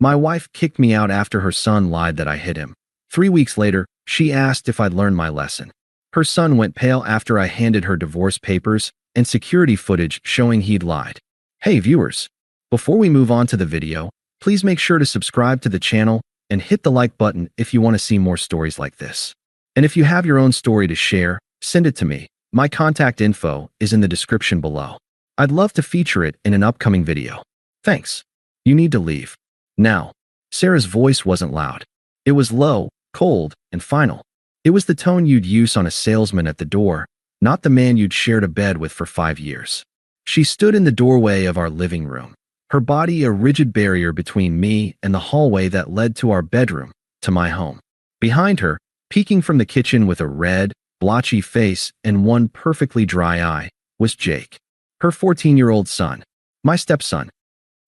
My wife kicked me out after her son lied that I hit him. 3 weeks later, she asked if I'd learned my lesson. Her son went pale after I handed her divorce papers and security footage showing he'd lied. Hey viewers, before we move on to the video, please make sure to subscribe to the channel and hit the like button if you want to see more stories like this. And if you have your own story to share, send it to me. My contact info is in the description below. I'd love to feature it in an upcoming video. Thanks. You need to leave. Now. Sarah's voice wasn't loud. It was low, cold, and final. It was the tone you'd use on a salesman at the door, not the man you'd shared a bed with for 5 years. She stood in the doorway of our living room, her body a rigid barrier between me and the hallway that led to our bedroom, to my home. Behind her, peeking from the kitchen with a red, blotchy face and one perfectly dry eye, was Jake, her 14-year-old son, my stepson.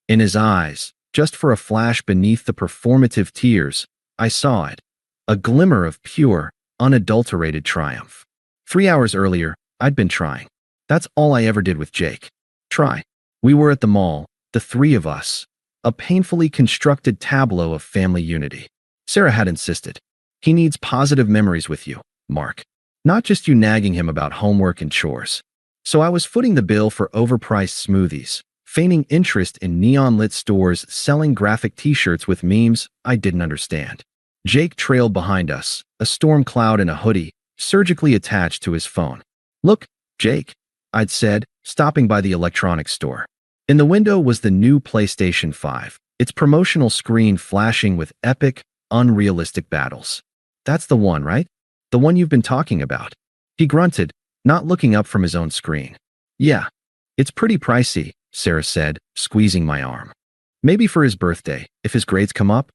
In his eyes, just for a flash beneath the performative tears, I saw it, a glimmer of pure, unadulterated triumph. 3 hours earlier, I'd been trying. That's all I ever did with Jake. Try. We were at the mall, the three of us, a painfully constructed tableau of family unity. Sarah had insisted. He needs positive memories with you, Mark. Not just you nagging him about homework and chores. So I was footing the bill for overpriced smoothies, feigning interest in neon-lit stores selling graphic t-shirts with memes I didn't understand. Jake trailed behind us, a storm cloud in a hoodie, surgically attached to his phone. Look, Jake, I'd said, stopping by the electronics store. In the window was the new PlayStation 5, its promotional screen flashing with epic, unrealistic battles. That's the one, right? The one you've been talking about. He grunted, not looking up from his own screen. Yeah. It's pretty pricey, Sarah said, squeezing my arm. Maybe for his birthday, if his grades come up?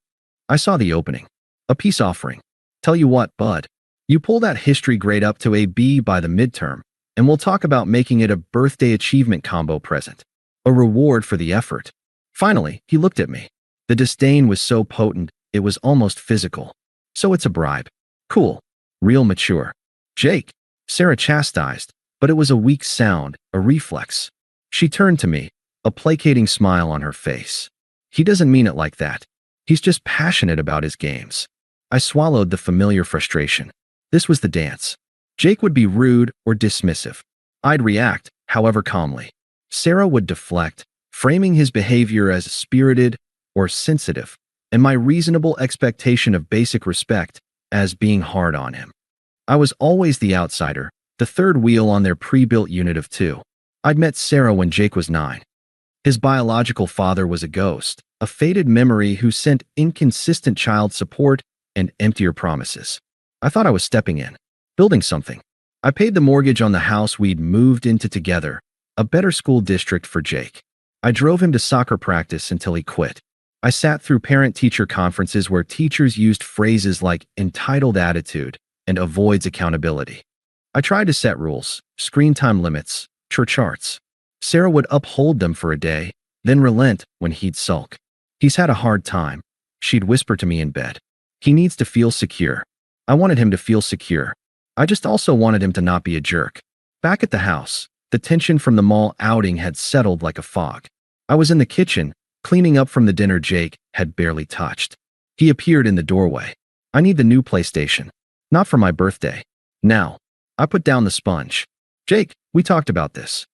I saw the opening. A peace offering. Tell you what, bud. You pull that history grade up to a B by the midterm, and we'll talk about making it a birthday achievement combo present. A reward for the effort. Finally, he looked at me. The disdain was so potent, it was almost physical. So it's a bribe. Cool. Real mature. Jake, Sarah chastised, but it was a weak sound, a reflex. She turned to me, a placating smile on her face. He doesn't mean it like that. He's just passionate about his games. I swallowed the familiar frustration. This was the dance. Jake would be rude or dismissive. I'd react, however calmly. Sarah would deflect, framing his behavior as spirited or sensitive, and my reasonable expectation of basic respect as being hard on him. I was always the outsider, the third wheel on their pre-built unit of 2. I'd met Sarah when Jake was 9. His biological father was a ghost, a faded memory who sent inconsistent child support and emptier promises. I thought I was stepping in, building something. I paid the mortgage on the house we'd moved into together, a better school district for Jake. I drove him to soccer practice until he quit. I sat through parent-teacher conferences where teachers used phrases like entitled attitude and avoids accountability. I tried to set rules, screen time limits, charts. Sarah would uphold them for a day, then relent when he'd sulk. He's had a hard time, she'd whisper to me in bed. He needs to feel secure. I wanted him to feel secure. I just also wanted him to not be a jerk. Back at the house, the tension from the mall outing had settled like a fog. I was in the kitchen, cleaning up from the dinner Jake had barely touched. He appeared in the doorway. I need the new PlayStation. Not for my birthday. Now. I put down the sponge. Jake, we talked about this.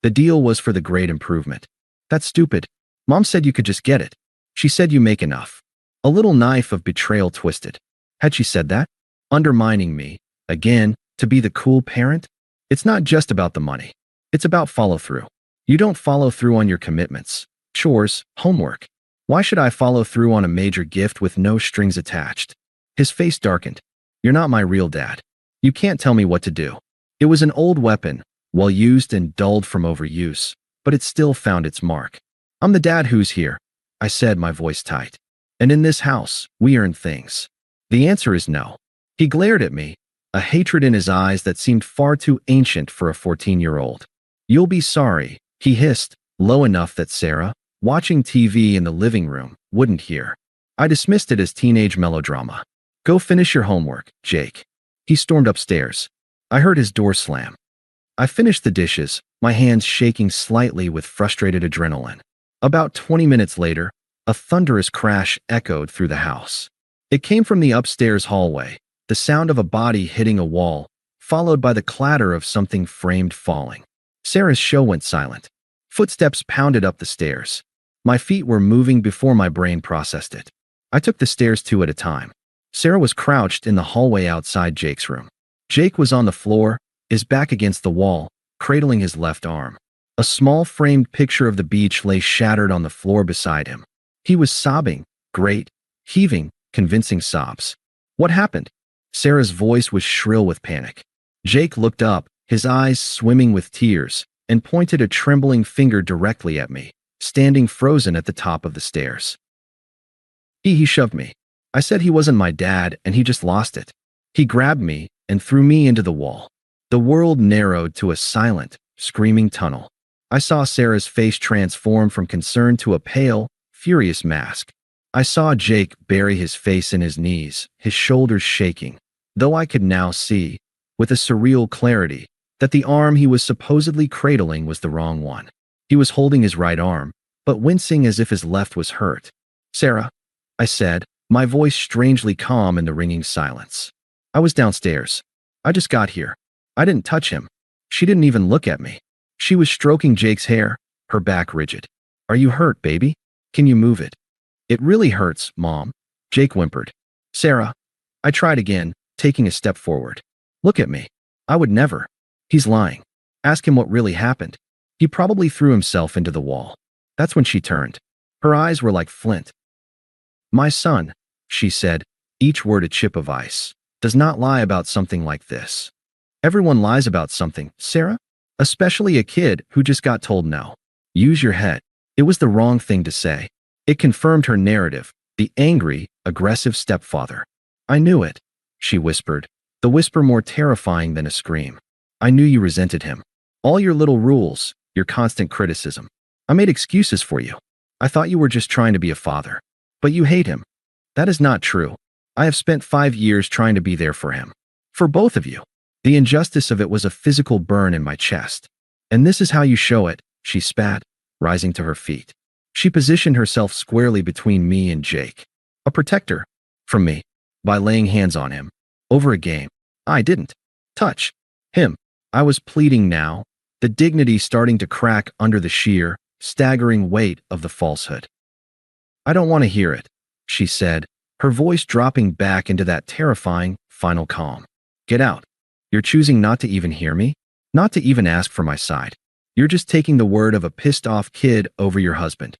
The deal was for the grade improvement. That's stupid. Mom said you could just get it. She said you make enough. A little knife of betrayal twisted. Had she said that? Undermining me, again, to be the cool parent? It's not just about the money. It's about follow-through. You don't follow through on your commitments, chores, homework. Why should I follow through on a major gift with no strings attached? His face darkened. You're not my real dad. You can't tell me what to do. It was an old weapon, well used and dulled from overuse, but it still found its mark. I'm the dad who's here, I said, my voice tight. And in this house, we earn things. The answer is no. He glared at me, a hatred in his eyes that seemed far too ancient for a 14-year-old. You'll be sorry, he hissed, low enough that Sarah, watching TV in the living room, wouldn't hear. I dismissed it as teenage melodrama. Go finish your homework, Jake. He stormed upstairs. I heard his door slam. I finished the dishes, my hands shaking slightly with frustrated adrenaline. About 20 minutes later, A thunderous crash echoed through the house. It came from the upstairs hallway, the sound of a body hitting a wall, followed by the clatter of something framed falling. Sarah's show went silent. Footsteps pounded up the stairs. My feet were moving before my brain processed it. I took the stairs two at a time. Sarah was crouched in the hallway outside Jake's room. Jake was on the floor, his back against the wall, cradling his left arm. A small framed picture of the beach lay shattered on the floor beside him. He was sobbing, great, heaving, convincing sobs. What happened? Sarah's voice was shrill with panic. Jake looked up, his eyes swimming with tears, and pointed a trembling finger directly at me, standing frozen at the top of the stairs. He shoved me. I said he wasn't my dad and he just lost it. He grabbed me and threw me into the wall. The world narrowed to a silent, screaming tunnel. I saw Sarah's face transform from concern to a pale, furious mask. I saw Jake bury his face in his knees, his shoulders shaking, though I could now see, with a surreal clarity, that the arm he was supposedly cradling was the wrong one. He was holding his right arm, but wincing as if his left was hurt. "Sarah," I said, my voice strangely calm in the ringing silence. "I was downstairs. I just got here. I didn't touch him." She didn't even look at me. She was stroking Jake's hair, her back rigid. "Are you hurt, baby? Can you move it?" "It really hurts, Mom," Jake whimpered. "Sarah." I tried again, taking a step forward. "Look at me. I would never." "He's lying. Ask him what really happened. He probably threw himself into the wall." That's when she turned. Her eyes were like flint. "My son," she said, each word a chip of ice, "does not lie about something like this." "Everyone lies about something, Sarah? Especially a kid who just got told no. Use your head." It was the wrong thing to say. It confirmed her narrative, the angry, aggressive stepfather. "I knew it," she whispered, the whisper more terrifying than a scream. "I knew you resented him. All your little rules, your constant criticism. I made excuses for you. I thought you were just trying to be a father. But you hate him." "That is not true. I have spent 5 years trying to be there for him. For both of you." The injustice of it was a physical burn in my chest. "And this is how you show it," she spat, rising to her feet. She positioned herself squarely between me and Jake. A protector. From me. By laying hands on him. Over a game. I didn't touch him. I was pleading now, the dignity starting to crack under the sheer, staggering weight of the falsehood. "I don't want to hear it," she said, her voice dropping back into that terrifying, final calm. "Get out. You're choosing not to even hear me? Not to even ask for my side. You're just taking the word of a pissed-off kid over your husband."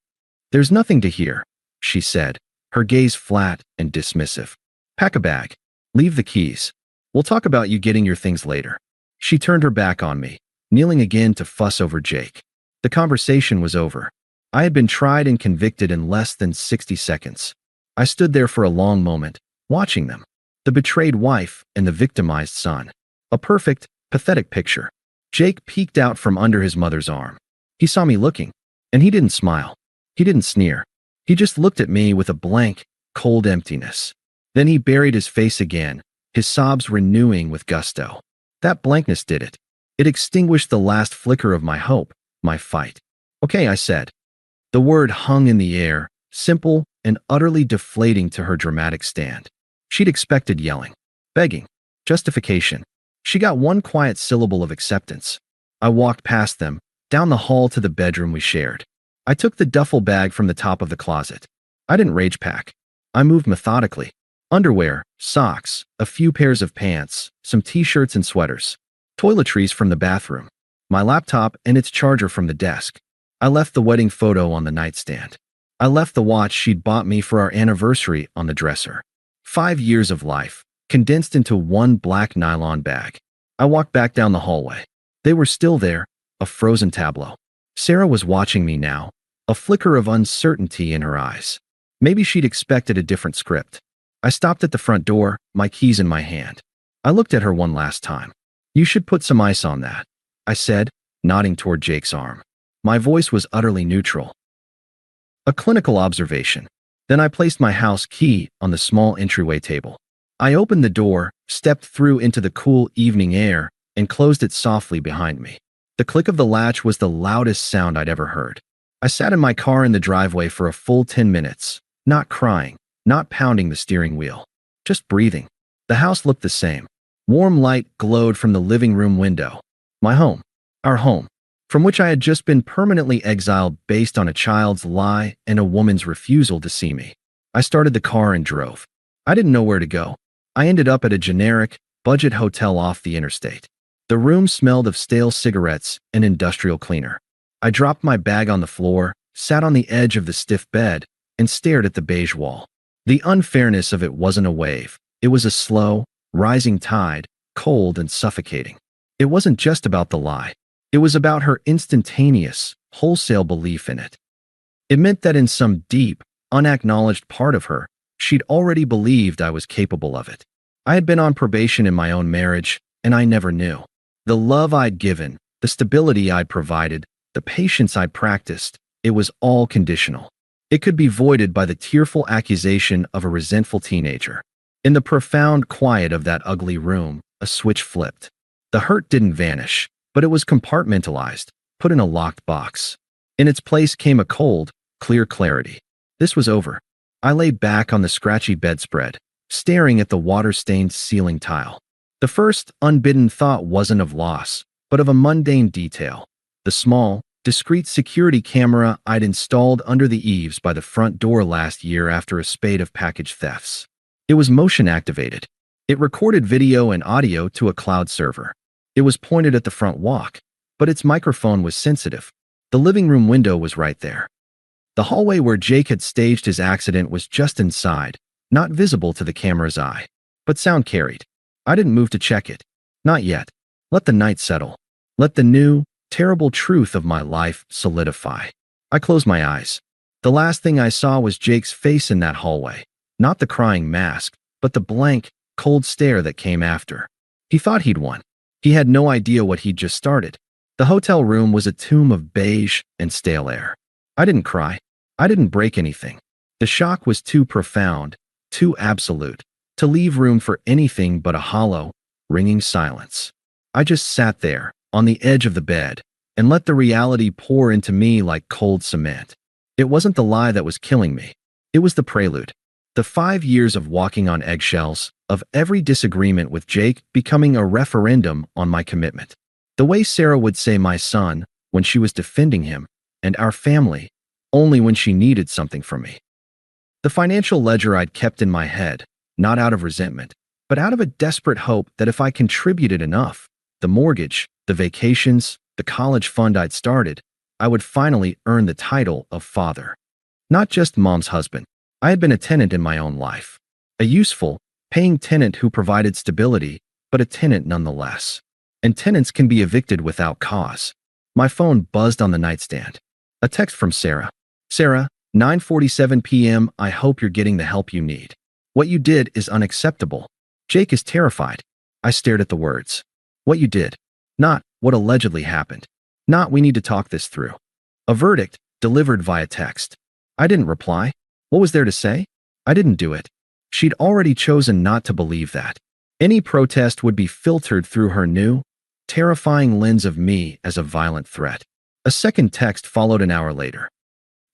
"There's nothing to hear," she said, her gaze flat and dismissive. "Pack a bag. Leave the keys. We'll talk about you getting your things later." She turned her back on me, kneeling again to fuss over Jake. The conversation was over. I had been tried and convicted in less than 60 seconds. I stood there for a long moment, watching them. The betrayed wife and the victimized son. A perfect, pathetic picture. Jake peeked out from under his mother's arm. He saw me looking, and he didn't smile. He didn't sneer. He just looked at me with a blank, cold emptiness. Then he buried his face again, his sobs renewing with gusto. That blankness did it. It extinguished the last flicker of my hope, my fight. "Okay," I said. The word hung in the air, simple and utterly deflating to her dramatic stand. She'd expected yelling, begging, justification. She got one quiet syllable of acceptance. I walked past them, down the hall to the bedroom we shared. I took the duffel bag from the top of the closet. I didn't rage pack. I moved methodically. Underwear, socks, a few pairs of pants, some t-shirts and sweaters. Toiletries from the bathroom. My laptop and its charger from the desk. I left the wedding photo on the nightstand. I left the watch she'd bought me for our anniversary on the dresser. 5 years of life, condensed into one black nylon bag. I walked back down the hallway. They were still there, a frozen tableau. Sarah was watching me now, a flicker of uncertainty in her eyes. Maybe she'd expected a different script. I stopped at the front door, my keys in my hand. I looked at her one last time. "You should put some ice on that," I said, nodding toward Jake's arm. My voice was utterly neutral. A clinical observation. Then I placed my house key on the small entryway table. I opened the door, stepped through into the cool evening air, and closed it softly behind me. The click of the latch was the loudest sound I'd ever heard. I sat in my car in the driveway for a full 10 minutes, not crying, not pounding the steering wheel, just breathing. The house looked the same. Warm light glowed from the living room window. My home, our home, from which I had just been permanently exiled based on a child's lie and a woman's refusal to see me. I started the car and drove. I didn't know where to go. I ended up at a generic, budget hotel off the interstate. The room smelled of stale cigarettes and industrial cleaner. I dropped my bag on the floor, sat on the edge of the stiff bed, and stared at the beige wall. The unfairness of it wasn't a wave. It was a slow, rising tide, cold and suffocating. It wasn't just about the lie. It was about her instantaneous, wholesale belief in it. It meant that in some deep, unacknowledged part of her, she'd already believed I was capable of it. I had been on probation in my own marriage, and I never knew. The love I'd given, the stability I'd provided, the patience I'd practiced, it was all conditional. It could be voided by the tearful accusation of a resentful teenager. In the profound quiet of that ugly room, a switch flipped. The hurt didn't vanish, but it was compartmentalized, put in a locked box. In its place came a cold, clear clarity. This was over. I lay back on the scratchy bedspread, staring at the water-stained ceiling tile. The first, unbidden thought wasn't of loss, but of a mundane detail. The small, discreet security camera I'd installed under the eaves by the front door last year after a spate of package thefts. It was motion-activated. It recorded video and audio to a cloud server. It was pointed at the front walk, but its microphone was sensitive. The living room window was right there. The hallway where Jake had staged his accident was just inside, not visible to the camera's eye. But sound carried. I didn't move to check it. Not yet. Let the night settle. Let the new, terrible truth of my life solidify. I closed my eyes. The last thing I saw was Jake's face in that hallway. Not the crying mask, but the blank, cold stare that came after. He thought he'd won. He had no idea what he'd just started. The hotel room was a tomb of beige and stale air. I didn't cry. I didn't break anything. The shock was too profound, too absolute, to leave room for anything but a hollow, ringing silence. I just sat there, on the edge of the bed, and let the reality pour into me like cold cement. It wasn't the lie that was killing me. It was the prelude. The 5 years of walking on eggshells, of every disagreement with Jake becoming a referendum on my commitment. The way Sarah would say my son when she was defending him, and our family, only when she needed something from me. The financial ledger I'd kept in my head, not out of resentment, but out of a desperate hope that if I contributed enough, the mortgage, the vacations, the college fund I'd started, I would finally earn the title of father. Not just mom's husband. I had been a tenant in my own life. A useful, paying tenant who provided stability, but a tenant nonetheless. And tenants can be evicted without cause. My phone buzzed on the nightstand. A text from Sarah. Sarah, 9:47 p.m. I hope you're getting the help you need. What you did is unacceptable. Jake is terrified. I stared at the words. What you did. Not what allegedly happened. Not we need to talk this through. A verdict, delivered via text. I didn't reply. What was there to say? I didn't do it. She'd already chosen not to believe that. Any protest would be filtered through her new, terrifying lens of me as a violent threat. A second text followed an hour later.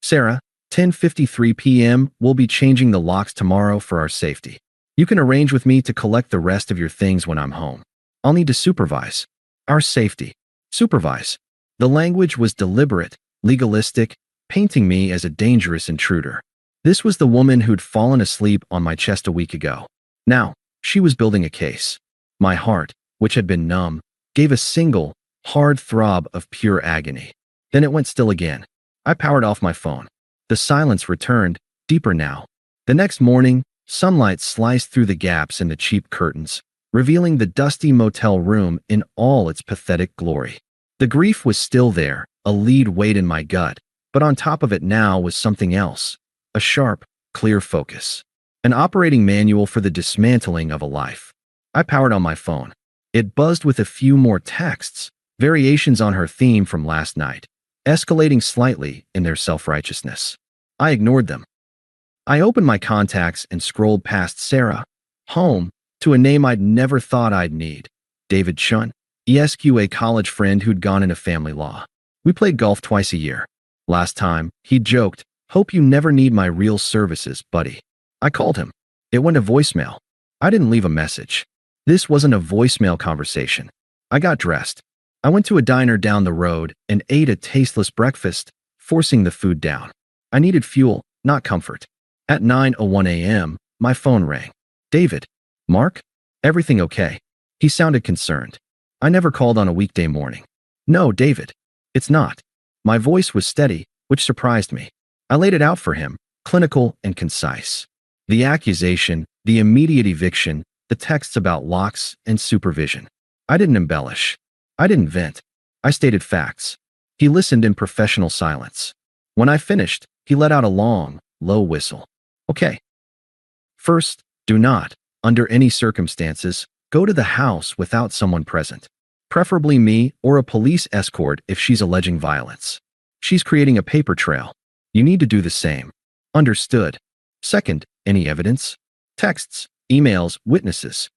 Sarah, 10:53 p.m. We'll be changing the locks tomorrow for our safety. You can arrange with me to collect the rest of your things when I'm home. I'll need to supervise. Our safety. Supervise. The language was deliberate, legalistic, painting me as a dangerous intruder. This was the woman who'd fallen asleep on my chest a week ago. Now, she was building a case. My heart, which had been numb, gave a single, hard throb of pure agony. Then it went still again. I powered off my phone. The silence returned, deeper now. The next morning, sunlight sliced through the gaps in the cheap curtains, revealing the dusty motel room in all its pathetic glory. The grief was still there, a lead weight in my gut, but on top of it now was something else. A sharp, clear focus. An operating manual for the dismantling of a life. I powered on my phone. It buzzed with a few more texts, variations on her theme from last night, escalating slightly in their self-righteousness. I ignored them. I opened my contacts and scrolled past Sarah, home, to a name I'd never thought I'd need. David Chun, ESQ, a college friend who'd gone into family law. We played golf twice a year. Last time, he joked, "Hope you never need my real services, buddy." I called him. It went to voicemail. I didn't leave a message. This wasn't a voicemail conversation. I got dressed. I went to a diner down the road and ate a tasteless breakfast, forcing the food down. I needed fuel, not comfort. At 9:01 a.m., my phone rang. "David." "Mark? Everything okay?" He sounded concerned. "I never called on a weekday morning." "No, David. It's not." My voice was steady, which surprised me. I laid it out for him, clinical and concise. The accusation, the immediate eviction, the texts about locks and supervision. I didn't embellish. I didn't vent. I stated facts. He listened in professional silence. When I finished, he let out a long, low whistle. "Okay. First, do not, under any circumstances, go to the house without someone present. Preferably me or a police escort if she's alleging violence. She's creating a paper trail. You need to do the same. Understood. Second, any evidence? Texts, emails, witnesses."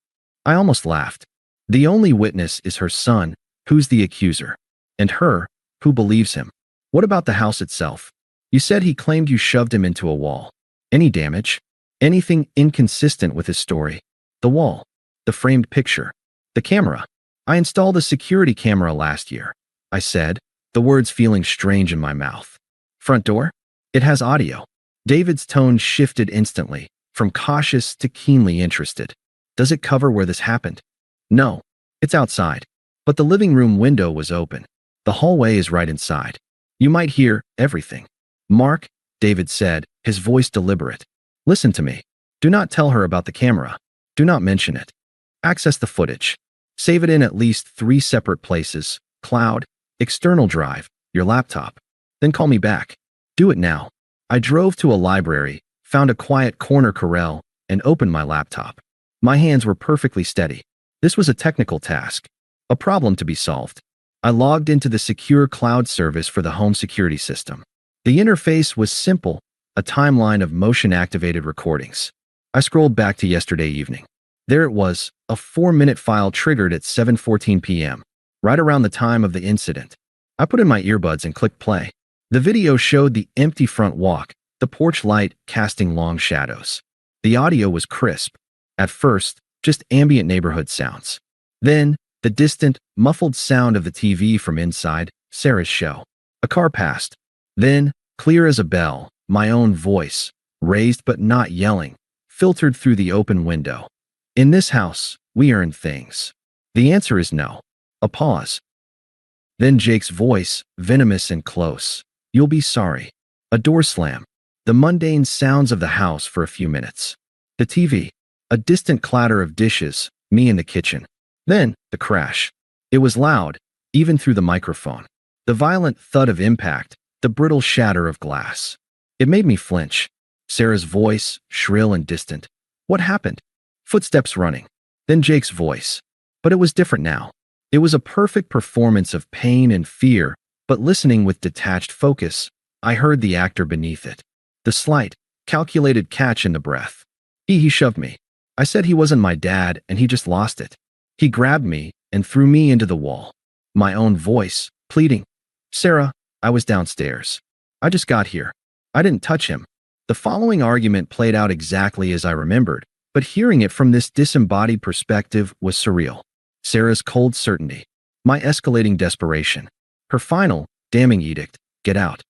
I almost laughed. The only witness is her son, who's the accuser. And her, who believes him. What about the house itself? You said he claimed you shoved him into a wall. Any damage? Anything inconsistent with his story? The wall. The framed picture. The camera. "I installed a security camera last year," I said, the words feeling strange in my mouth. "Front door? It has audio." David's tone shifted instantly, from cautious to keenly interested. "Does it cover where this happened?" "No. It's outside. But the living room window was open. The hallway is right inside. You might hear everything." "Mark," David said, his voice deliberate. "Listen to me. Do not tell her about the camera. Do not mention it. Access the footage. Save it in at least 3 separate places: cloud, external drive, your laptop. Then call me back. Do it now." I drove to a library, found a quiet corner corral, and opened my laptop. My hands were perfectly steady. This was a technical task, a problem to be solved. I logged into the secure cloud service for the home security system. The interface was simple, a timeline of motion-activated recordings. I scrolled back to yesterday evening. There it was, a 4-minute file triggered at 7:14 p.m., right around the time of the incident. I put in my earbuds and clicked play. The video showed the empty front walk, the porch light casting long shadows. The audio was crisp. At first, just ambient neighborhood sounds. Then, the distant, muffled sound of the TV from inside, Sarah's show. A car passed. Then, clear as a bell, my own voice, raised but not yelling, filtered through the open window. "In this house, we earn things." The answer is no. A pause. Then Jake's voice, venomous and close. "You'll be sorry." A door slam. The mundane sounds of the house for a few minutes. The TV. A distant clatter of dishes, me in the kitchen. Then, the crash. It was loud, even through the microphone. The violent thud of impact, the brittle shatter of glass. It made me flinch. Sarah's voice, shrill and distant. "What happened?" Footsteps running. Then Jake's voice. But it was different now. It was a perfect performance of pain and fear, but listening with detached focus, I heard the actor beneath it. The slight, calculated catch in the breath. He shoved me. I said he wasn't my dad and he just lost it. He grabbed me and threw me into the wall. My own voice, pleading. "Sarah, I was downstairs. I just got here. I didn't touch him." The following argument played out exactly as I remembered, but hearing it from this disembodied perspective was surreal. Sarah's cold certainty. My escalating desperation. Her final, damning edict, "Get out."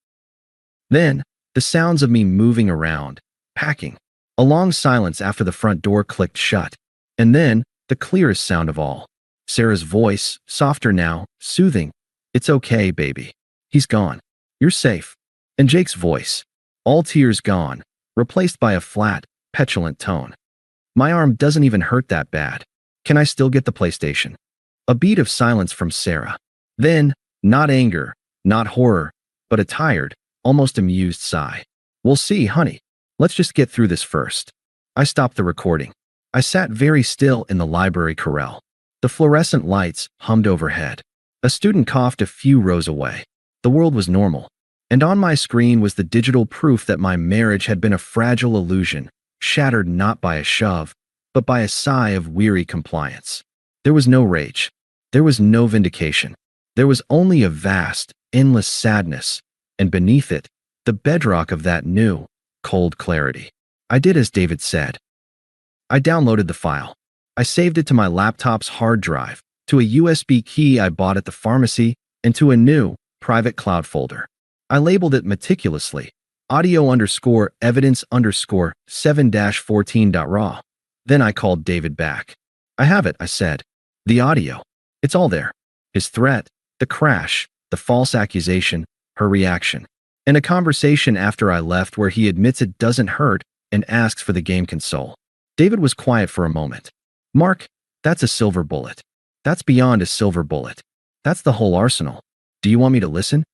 Then, the sounds of me moving around, packing. A long silence after the front door clicked shut. And then, the clearest sound of all. Sarah's voice, softer now, soothing. "It's okay, baby. He's gone. You're safe." And Jake's voice. All tears gone, replaced by a flat, petulant tone. "My arm doesn't even hurt that bad. Can I still get the PlayStation?" A beat of silence from Sarah. Then, not anger, not horror, but a tired, almost amused sigh. "We'll see, honey. Let's just get through this first." I stopped the recording. I sat very still in the library corral. The fluorescent lights hummed overhead. A student coughed a few rows away. The world was normal. And on my screen was the digital proof that my marriage had been a fragile illusion, shattered not by a shove, but by a sigh of weary compliance. There was no rage. There was no vindication. There was only a vast, endless sadness, and beneath it, the bedrock of that new, cold clarity. I did as David said. I downloaded the file. I saved it to my laptop's hard drive, to a USB key I bought at the pharmacy, and to a new, private cloud folder. I labeled it meticulously, audio_evidence_7-14.raw. Then I called David back. I have it, I said. The audio. It's all there. His threat, the crash, the false accusation, her reaction. And a conversation after I left where he admits it doesn't hurt and asks for the game console. David was quiet for a moment. Mark, that's a silver bullet. That's beyond a silver bullet. That's the whole arsenal. Do you want me to listen?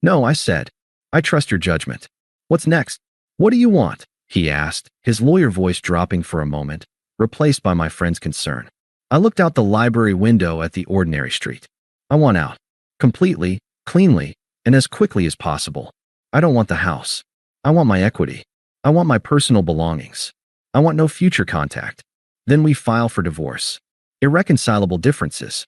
No, I said. I trust your judgment. What's next? What do you want? He asked, his lawyer voice dropping for a moment, replaced by my friend's concern. I looked out the library window at the ordinary street. I want out. Completely, cleanly, and as quickly as possible. I don't want the house. I want my equity. I want my personal belongings. I want no future contact. Then we file for divorce. Irreconcilable differences.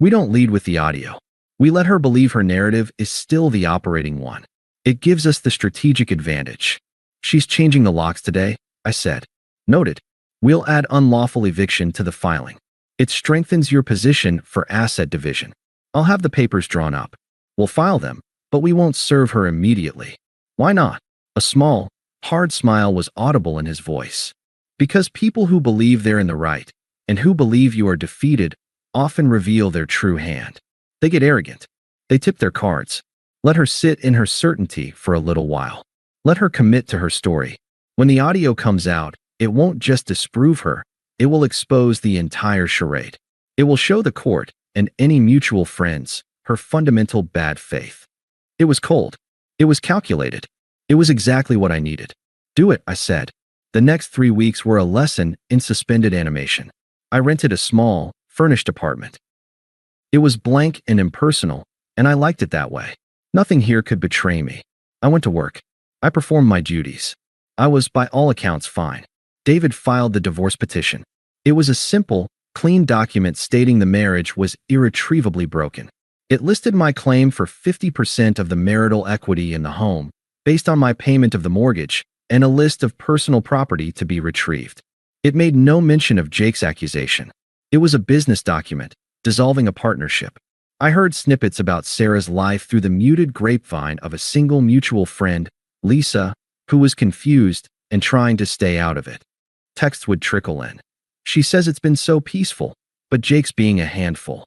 We don't lead with the audio. We let her believe her narrative is still the operating one. It gives us the strategic advantage. She's changing the locks today, I said. Noted. We'll add unlawful eviction to the filing. It strengthens your position for asset division. I'll have the papers drawn up. We'll file them, but we won't serve her immediately. Why not? A small, hard smile was audible in his voice. Because people who believe they're in the right, and who believe you are defeated, often reveal their true hand. They get arrogant. They tip their cards. Let her sit in her certainty for a little while. Let her commit to her story. When the audio comes out, it won't just disprove her, it will expose the entire charade. It will show the court, and any mutual friends, her fundamental bad faith. It was cold. It was calculated. It was exactly what I needed. Do it, I said. The next 3 weeks were a lesson in suspended animation. I rented a small, furnished apartment. It was blank and impersonal, and I liked it that way. Nothing here could betray me. I went to work. I performed my duties. I was, by all accounts, fine. David filed the divorce petition. It was a simple, clean document stating the marriage was irretrievably broken. It listed my claim for 50% of the marital equity in the home, based on my payment of the mortgage, and a list of personal property to be retrieved. It made no mention of Jake's accusation. It was a business document, dissolving a partnership. I heard snippets about Sarah's life through the muted grapevine of a single mutual friend, Lisa, who was confused and trying to stay out of it. Texts would trickle in. She says it's been so peaceful, but Jake's being a handful.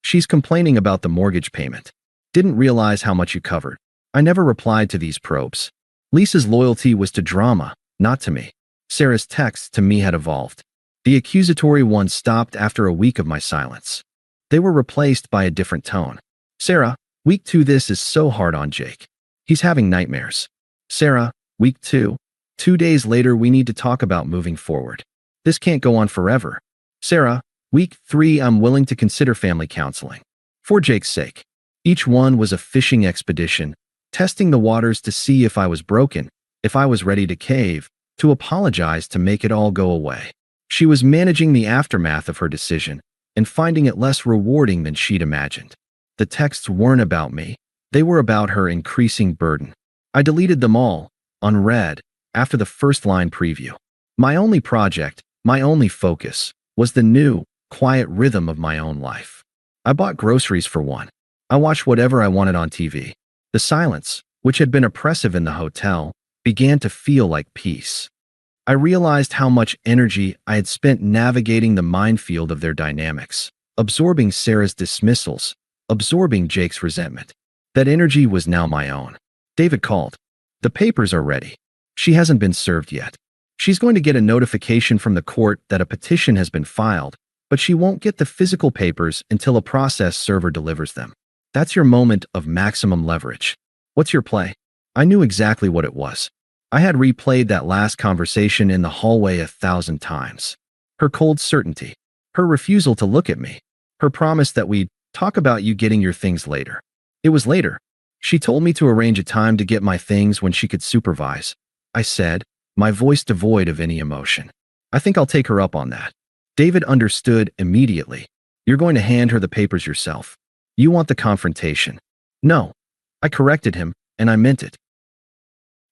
She's complaining about the mortgage payment. Didn't realize how much you covered. I never replied to these probes. Lisa's loyalty was to drama, not to me. Sarah's texts to me had evolved. The accusatory ones stopped after a week of my silence. They were replaced by a different tone. Sarah, week 2, this is so hard on Jake. He's having nightmares. Sarah, week 2. 2 days later, we need to talk about moving forward. This can't go on forever. Sarah, week 3, I'm willing to consider family counseling. For Jake's sake. Each one was a fishing expedition, testing the waters to see if I was broken, if I was ready to cave, to apologize to make it all go away. She was managing the aftermath of her decision and finding it less rewarding than she'd imagined. The texts weren't about me. They were about her increasing burden. I deleted them all, unread, after the first line preview. My only project, my only focus, was the new, quiet rhythm of my own life. I bought groceries for one. I watched whatever I wanted on TV. The silence, which had been oppressive in the hotel, began to feel like peace. I realized how much energy I had spent navigating the minefield of their dynamics, absorbing Sarah's dismissals, absorbing Jake's resentment. That energy was now my own. David called. The papers are ready. She hasn't been served yet. She's going to get a notification from the court that a petition has been filed, but she won't get the physical papers until a process server delivers them. That's your moment of maximum leverage. What's your play? I knew exactly what it was. I had replayed that last conversation in the hallway 1,000 times. Her cold certainty. Her refusal to look at me. Her promise that we'd talk about you getting your things later. It was later. She told me to arrange a time to get my things when she could supervise. I said, my voice devoid of any emotion. I think I'll take her up on that. David understood immediately. You're going to hand her the papers yourself. You want the confrontation. No. I corrected him, and I meant it.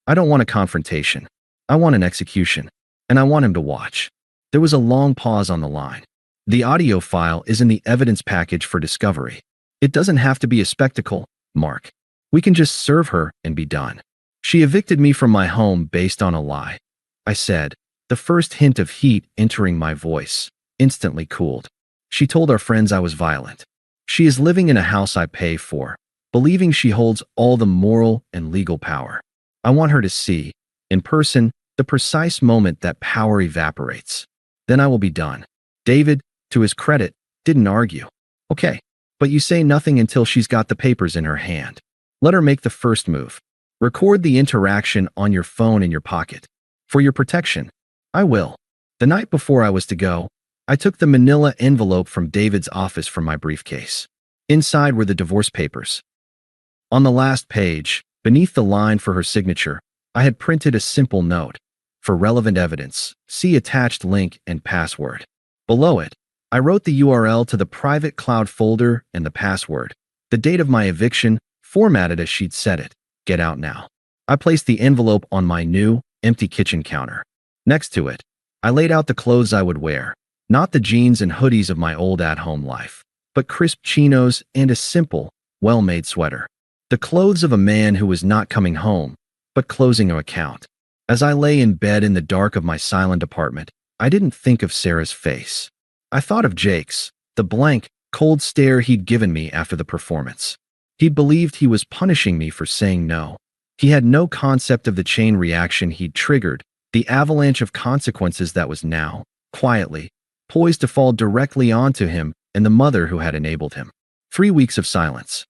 I don't want a confrontation. I want an execution, and I want him to watch. There was a long pause on the line. The audio file is in the evidence package for discovery. It doesn't have to be a spectacle, Mark. We can just serve her and be done. She evicted me from my home based on a lie, I said, the first hint of heat entering my voice, instantly cooled. She told our friends I was violent. She is living in a house I pay for, believing she holds all the moral and legal power. I want her to see, in person, the precise moment that power evaporates. Then I will be done. David, to his credit, didn't argue. Okay, but you say nothing until she's got the papers in her hand. Let her make the first move. Record the interaction on your phone in your pocket. For your protection. I will. The night before I was to go, I took the manila envelope from David's office from my briefcase. Inside were the divorce papers. On the last page, beneath the line for her signature, I had printed a simple note. For relevant evidence, see attached link and password. Below it, I wrote the URL to the private cloud folder and the password. The date of my eviction, formatted as she'd said it. Get out now. I placed the envelope on my new, empty kitchen counter. Next to it, I laid out the clothes I would wear. Not the jeans and hoodies of my old at-home life, but crisp chinos and a simple, well-made sweater. The clothes of a man who was not coming home, but closing an account. As I lay in bed in the dark of my silent apartment, I didn't think of Sarah's face. I thought of Jake's, the blank, cold stare he'd given me after the performance. He'd believed he was punishing me for saying no. He had no concept of the chain reaction he'd triggered, the avalanche of consequences that was now, quietly, poised to fall directly onto him and the mother who had enabled him. 3 weeks of silence.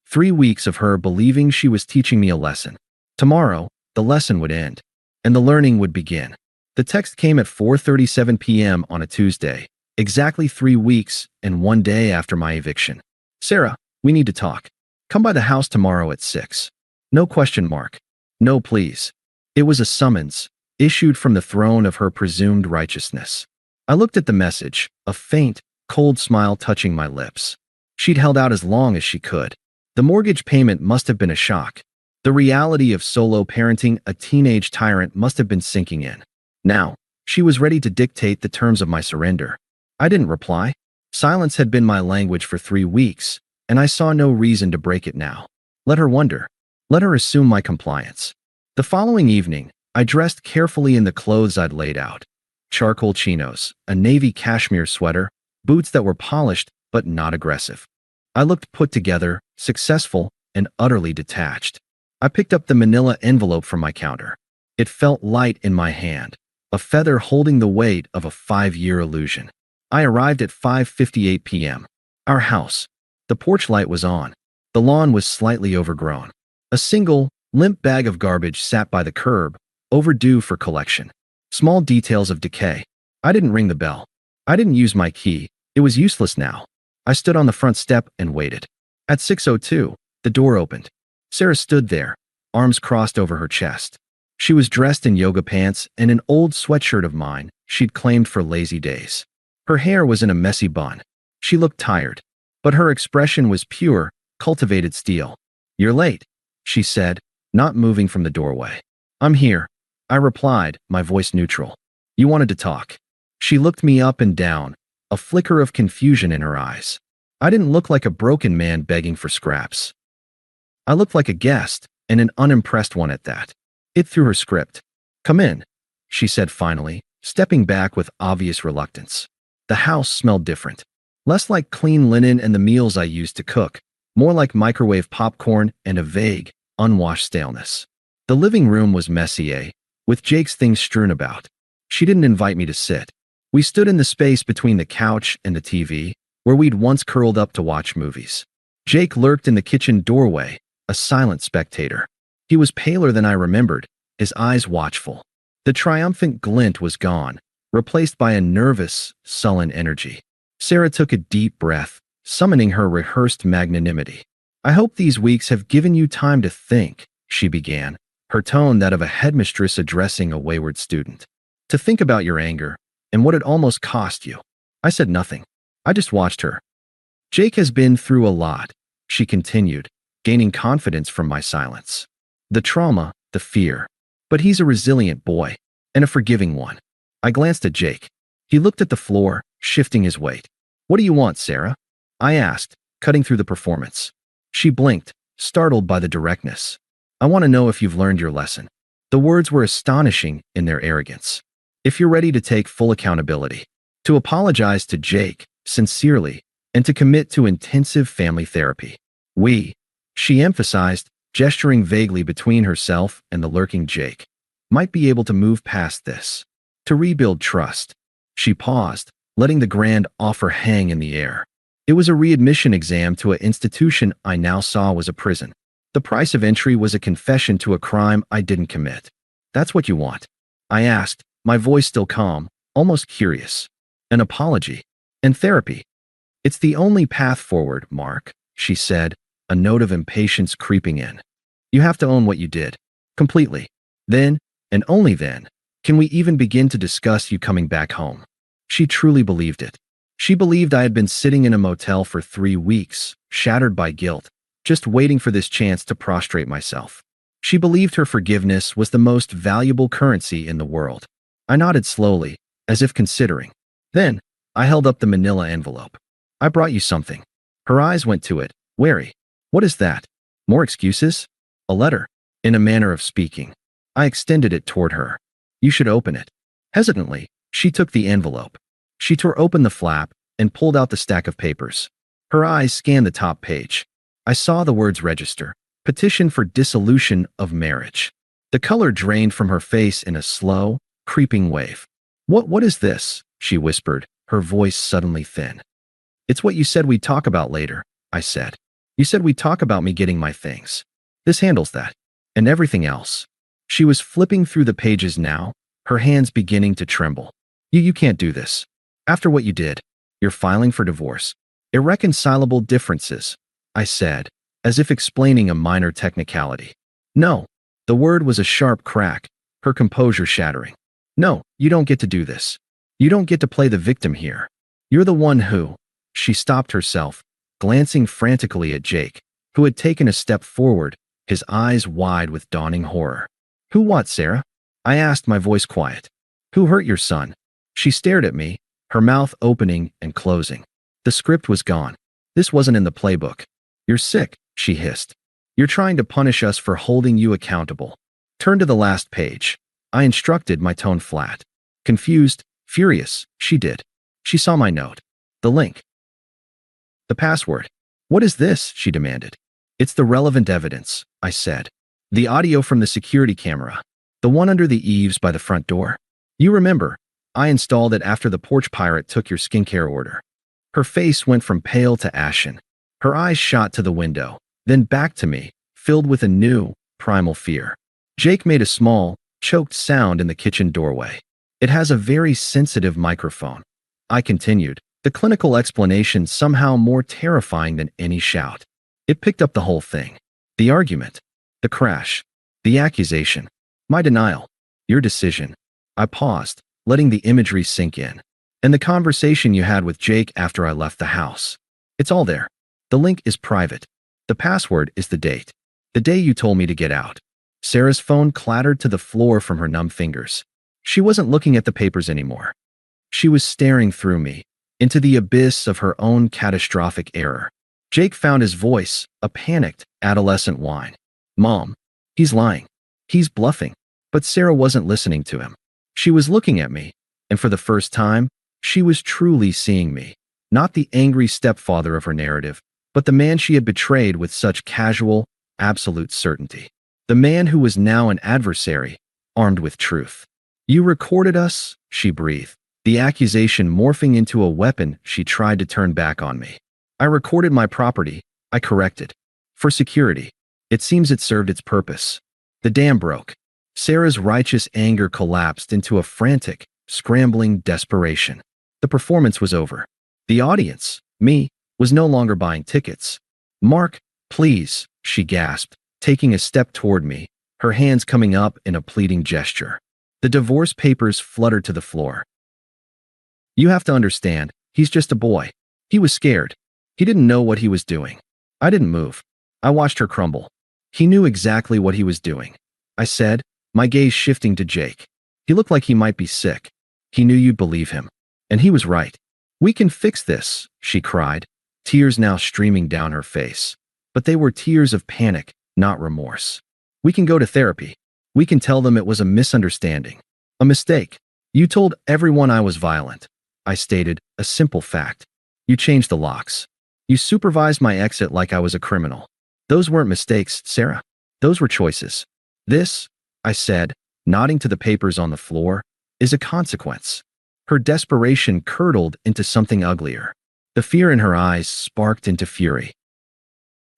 3 weeks of her believing she was teaching me a lesson. Tomorrow, the lesson would end, and the learning would begin. The text came at 4:37 p.m. on a Tuesday, exactly 3 weeks and 1 day after my eviction. Sarah, we need to talk. Come by the house tomorrow at 6. No question mark. No, please. It was a summons, issued from the throne of her presumed righteousness. I looked at the message, a faint, cold smile touching my lips. She'd held out as long as she could. The mortgage payment must have been a shock. The reality of solo parenting a teenage tyrant must have been sinking in. Now, she was ready to dictate the terms of my surrender. I didn't reply. Silence had been my language for 3 weeks, and I saw no reason to break it now. Let her wonder. Let her assume my compliance. The following evening, I dressed carefully in the clothes I'd laid out. Charcoal chinos, a navy cashmere sweater, boots that were polished but not aggressive. I looked put together, successful, and utterly detached. I picked up the manila envelope from my counter. It felt light in my hand, a feather holding the weight of a 5-year illusion. I arrived at 5:58 p.m. Our house. The porch light was on. The lawn was slightly overgrown. A single, limp bag of garbage sat by the curb, overdue for collection. Small details of decay. I didn't ring the bell. I didn't use my key. It was useless now. I stood on the front step and waited. At 6:02, the door opened. Sarah stood there, arms crossed over her chest. She was dressed in yoga pants and an old sweatshirt of mine she'd claimed for lazy days. Her hair was in a messy bun. She looked tired, but her expression was pure, cultivated steel. "You're late," she said, not moving from the doorway. "I'm here," I replied, my voice neutral. "You wanted to talk." She looked me up and down, a flicker of confusion in her eyes. I didn't look like a broken man begging for scraps. I looked like a guest, and an unimpressed one at that. It threw her script. "Come in," she said finally, stepping back with obvious reluctance. The house smelled different. Less like clean linen and the meals I used to cook, more like microwave popcorn and a vague, unwashed staleness. The living room was messy, with Jake's things strewn about. She didn't invite me to sit. We stood in the space between the couch and the TV, where we'd once curled up to watch movies. Jake lurked in the kitchen doorway, a silent spectator. He was paler than I remembered, his eyes watchful. The triumphant glint was gone, replaced by a nervous, sullen energy. Sarah took a deep breath, summoning her rehearsed magnanimity. "I hope these weeks have given you time to think," she began, her tone that of a headmistress addressing a wayward student. "To think about your anger, and what it almost cost you." I said nothing. I just watched her. "Jake has been through a lot," she continued, gaining confidence from my silence. The trauma, the fear. But he's a resilient boy, and a forgiving one. I glanced at Jake. He looked at the floor, shifting his weight. What do you want, Sarah? I asked, cutting through the performance. She blinked, startled by the directness. I want to know if you've learned your lesson. The words were astonishing in their arrogance. If you're ready to take full accountability, to apologize to Jake, sincerely, and to commit to intensive family therapy. She emphasized, gesturing vaguely between herself and the lurking Jake, might be able to move past this. To rebuild trust. She paused, letting the grand offer hang in the air. It was a readmission exam to an institution I now saw was a prison. The price of entry was a confession to a crime I didn't commit. That's what you want? I asked, my voice still calm, almost curious. An apology. And therapy. It's the only path forward, Mark, she said, a note of impatience creeping in. You have to own what you did. Completely. Then, and only then, can we even begin to discuss you coming back home. She truly believed it. She believed I had been sitting in a motel for 3 weeks, shattered by guilt, just waiting for this chance to prostrate myself. She believed her forgiveness was the most valuable currency in the world. I nodded slowly, as if considering. Then, I held up the manila envelope. I brought you something. Her eyes went to it, wary. What is that? More excuses? A letter. In a manner of speaking. I extended it toward her. You should open it. Hesitantly, she took the envelope. She tore open the flap and pulled out the stack of papers. Her eyes scanned the top page. I saw the words register, petition for dissolution of marriage. The color drained from her face in a slow, creeping wave. What is this? She whispered, her voice suddenly thin. It's what you said we'd talk about later, I said. You said we'd talk about me getting my things. This handles that. And everything else. She was flipping through the pages now, her hands beginning to tremble. You can't do this. After what you did, you're filing for divorce. Irreconcilable differences, I said, as if explaining a minor technicality. No. The word was a sharp crack, her composure shattering. No, you don't get to do this. You don't get to play the victim here. You're the one who… She stopped herself, glancing frantically at Jake, who had taken a step forward, his eyes wide with dawning horror. Who what, Sarah? I asked, my voice quiet. Who hurt your son? She stared at me, her mouth opening and closing. The script was gone. This wasn't in the playbook. You're sick, she hissed. You're trying to punish us for holding you accountable. Turn to the last page. I instructed, my tone flat. Confused, furious, she did. She saw my note. The link. The password. What is this? She demanded. It's the relevant evidence, I said. The audio from the security camera. The one under the eaves by the front door. You remember, I installed it after the porch pirate took your skincare order. Her face went from pale to ashen. Her eyes shot to the window, then back to me, filled with a new, primal fear. Jake made a small, choked sound in the kitchen doorway. It has a very sensitive microphone. I continued, the clinical explanation somehow more terrifying than any shout. It picked up the whole thing. The argument. The crash. The accusation. My denial. Your decision. I paused, letting the imagery sink in. And the conversation you had with Jake after I left the house. It's all there. The link is private. The password is the date. The day you told me to get out. Sarah's phone clattered to the floor from her numb fingers. She wasn't looking at the papers anymore. She was staring through me, into the abyss of her own catastrophic error. Jake found his voice, a panicked, adolescent whine. Mom, he's lying. He's bluffing. But Sarah wasn't listening to him. She was looking at me, and for the first time, she was truly seeing me. Not the angry stepfather of her narrative, but the man she had betrayed with such casual, absolute certainty. The man who was now an adversary, armed with truth. You recorded us, she breathed, the accusation morphing into a weapon she tried to turn back on me. I recorded my property, I corrected. For security. It seems it served its purpose. The dam broke. Sarah's righteous anger collapsed into a frantic, scrambling desperation. The performance was over. The audience, me, was no longer buying tickets. Mark, please, she gasped, taking a step toward me, her hands coming up in a pleading gesture. The divorce papers fluttered to the floor. You have to understand, he's just a boy. He was scared. He didn't know what he was doing. I didn't move. I watched her crumble. He knew exactly what he was doing, I said, my gaze shifting to Jake. He looked like he might be sick. He knew you'd believe him. And he was right. We can fix this, she cried, tears now streaming down her face. But they were tears of panic, not remorse. We can go to therapy. We can tell them it was a misunderstanding. A mistake. You told everyone I was violent. I stated, a simple fact. You changed the locks. You supervised my exit like I was a criminal. Those weren't mistakes, Sarah. Those were choices. This, I said, nodding to the papers on the floor, is a consequence. Her desperation curdled into something uglier. The fear in her eyes sparked into fury.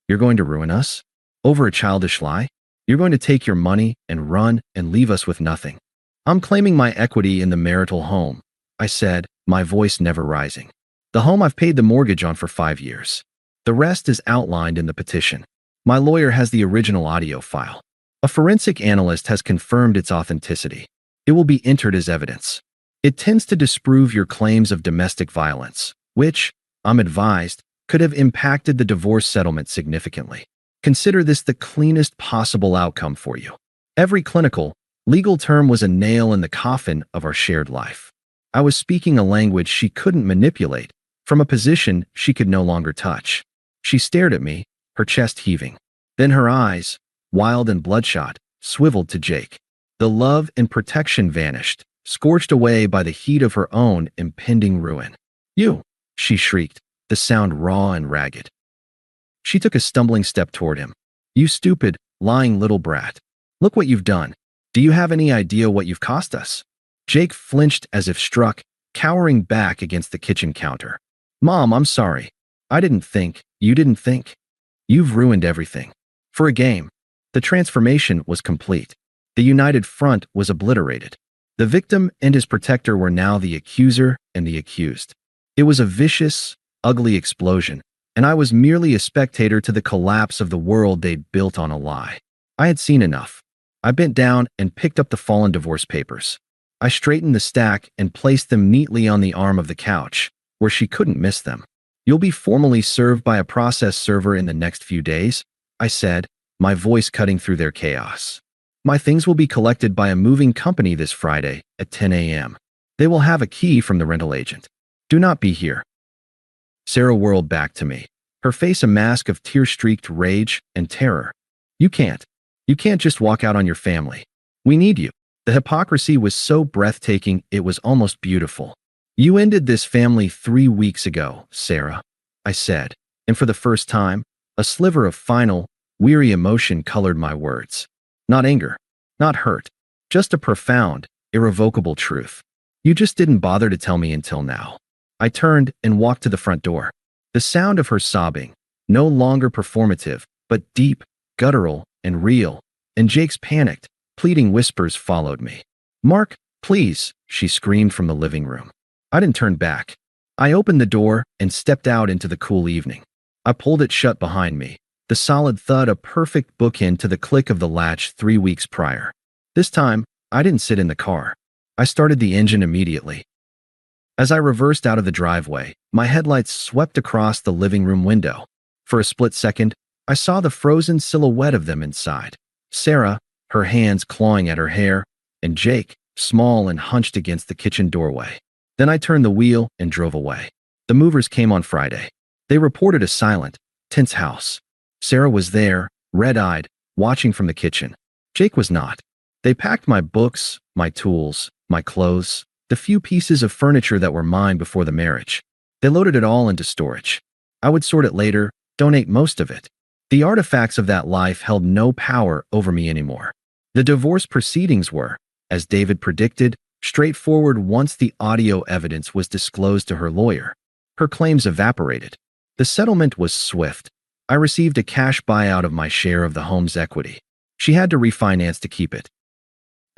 You're going to ruin us? Over a childish lie? You're going to take your money and run and leave us with nothing. I'm claiming my equity in the marital home, I said, my voice never rising. The home I've paid the mortgage on for 5 years. The rest is outlined in the petition. My lawyer has the original audio file. A forensic analyst has confirmed its authenticity. It will be entered as evidence. It tends to disprove your claims of domestic violence, which, I'm advised, could have impacted the divorce settlement significantly. Consider this the cleanest possible outcome for you. Every clinical, legal term was a nail in the coffin of our shared life. I was speaking a language she couldn't manipulate, from a position she could no longer touch. She stared at me, her chest heaving. Then her eyes, wild and bloodshot, swiveled to Jake. The love and protection vanished, scorched away by the heat of her own impending ruin. You, she shrieked, the sound raw and ragged. She took a stumbling step toward him. You stupid, lying little brat. Look what you've done. Do you have any idea what you've cost us? Jake flinched as if struck, cowering back against the kitchen counter. Mom, I'm sorry. I didn't think. You didn't think. You've ruined everything. For a game. The transformation was complete. The united front was obliterated. The victim and his protector were now the accuser and the accused. It was a vicious, ugly explosion, and I was merely a spectator to the collapse of the world they'd built on a lie. I had seen enough. I bent down and picked up the fallen divorce papers. I straightened the stack and placed them neatly on the arm of the couch, where she couldn't miss them. You'll be formally served by a process server in the next few days, I said, my voice cutting through their chaos. My things will be collected by a moving company this Friday at 10 a.m. They will have a key from the rental agent. Do not be here. Sarah whirled back to me, her face a mask of tear-streaked rage and terror. You can't just walk out on your family. We need you. The hypocrisy was so breathtaking it was almost beautiful. You ended this family 3 weeks ago, Sarah, I said, and for the first time, a sliver of final, weary emotion colored my words. Not anger, not hurt, just a profound, irrevocable truth. You just didn't bother to tell me until now. I turned and walked to the front door. The sound of her sobbing, no longer performative, but deep, guttural, and real, and Jake's panicked, pleading whispers followed me. Mark, please, she screamed from the living room. I didn't turn back. I opened the door and stepped out into the cool evening. I pulled it shut behind me, the solid thud a perfect bookend to the click of the latch 3 weeks prior. This time, I didn't sit in the car. I started the engine immediately. As I reversed out of the driveway, my headlights swept across the living room window. For a split second, I saw the frozen silhouette of them inside. Sarah, her hands clawing at her hair, and Jake, small and hunched against the kitchen doorway. Then I turned the wheel and drove away. The movers came on Friday. They reported a silent, tense house. Sarah was there, red-eyed, watching from the kitchen. Jake was not. They packed my books, my tools, my clothes, the few pieces of furniture that were mine before the marriage. They loaded it all into storage. I would sort it later, donate most of it. The artifacts of that life held no power over me anymore. The divorce proceedings were, as David predicted, straightforward once the audio evidence was disclosed to her lawyer. Her claims evaporated. The settlement was swift. I received a cash buyout of my share of the home's equity. She had to refinance to keep it.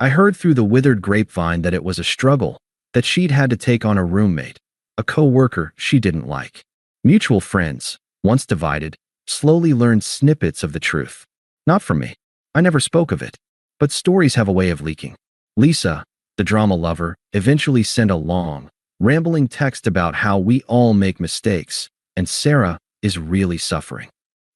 I heard through the withered grapevine that it was a struggle, that she'd had to take on a roommate, a co-worker she didn't like. Mutual friends, once divided, slowly learned snippets of the truth. Not from me. I never spoke of it. But stories have a way of leaking. Lisa, the drama lover, eventually sent a long, rambling text about how we all make mistakes, and Sarah is really suffering.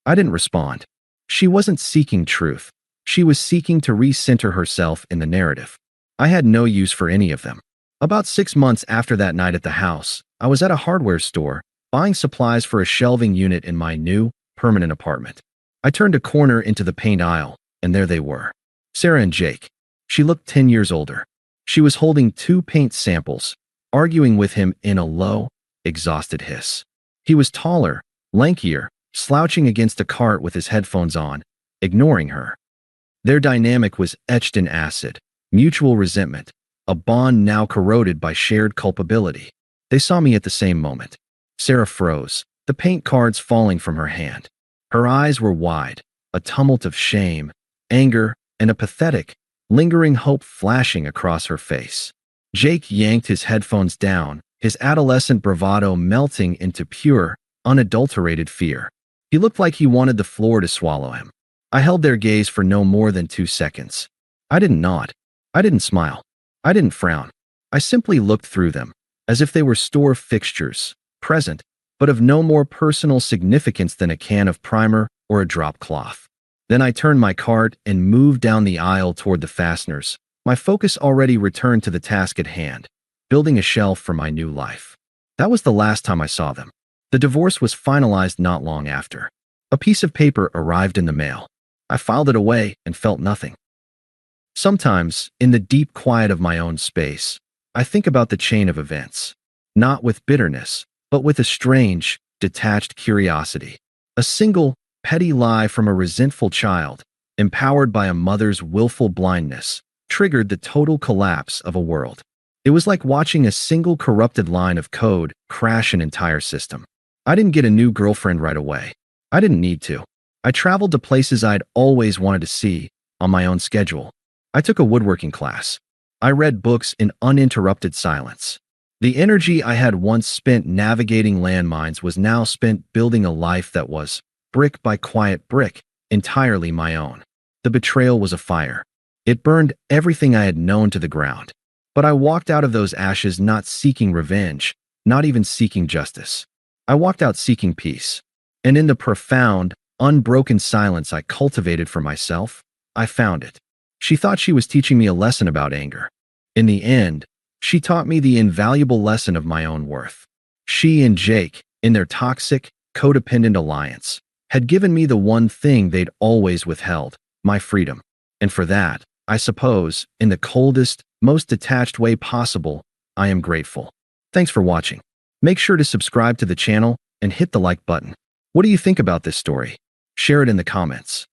I didn't respond. She wasn't seeking truth. She was seeking to recenter herself in the narrative. I had no use for any of them. About 6 months after that night at the house, I was at a hardware store, buying supplies for a shelving unit in my new, permanent apartment. I turned a corner into the paint aisle, and there they were. Sarah and Jake. She looked 10 years older. She was holding 2 paint samples, arguing with him in a low, exhausted hiss. He was taller, lankier, slouching against a cart with his headphones on, ignoring her. Their dynamic was etched in acid, mutual resentment, a bond now corroded by shared culpability. They saw me at the same moment. Sarah froze, the paint cards falling from her hand. Her eyes were wide, a tumult of shame, anger, and a pathetic, lingering hope flashing across her face. Jake yanked his headphones down, his adolescent bravado melting into pure, unadulterated fear. He looked like he wanted the floor to swallow him. I held their gaze for no more than 2 seconds. I didn't nod. I didn't smile. I didn't frown. I simply looked through them, as if they were store fixtures, present, but of no more personal significance than a can of primer or a drop cloth. Then I turned my cart and moved down the aisle toward the fasteners, my focus already returned to the task at hand, building a shelf for my new life. That was the last time I saw them. The divorce was finalized not long after. A piece of paper arrived in the mail. I filed it away and felt nothing. Sometimes, in the deep quiet of my own space, I think about the chain of events, not with bitterness, but with a strange, detached curiosity. A single, petty lie from a resentful child, empowered by a mother's willful blindness, triggered the total collapse of a world. It was like watching a single corrupted line of code crash an entire system. I didn't get a new girlfriend right away. I didn't need to. I traveled to places I'd always wanted to see, on my own schedule. I took a woodworking class. I read books in uninterrupted silence. The energy I had once spent navigating landmines was now spent building a life that was, brick by quiet brick, entirely my own. The betrayal was a fire. It burned everything I had known to the ground. But I walked out of those ashes not seeking revenge, not even seeking justice. I walked out seeking peace. And in the profound, unbroken silence I cultivated for myself, I found it. She thought she was teaching me a lesson about anger. In the end, she taught me the invaluable lesson of my own worth. She and Jake, in their toxic, codependent alliance, had given me the one thing they'd always withheld, my freedom. And for that, I suppose, in the coldest, most detached way possible, I am grateful. Thanks for watching. Make sure to subscribe to the channel and hit the like button. What do you think about this story? Share it in the comments.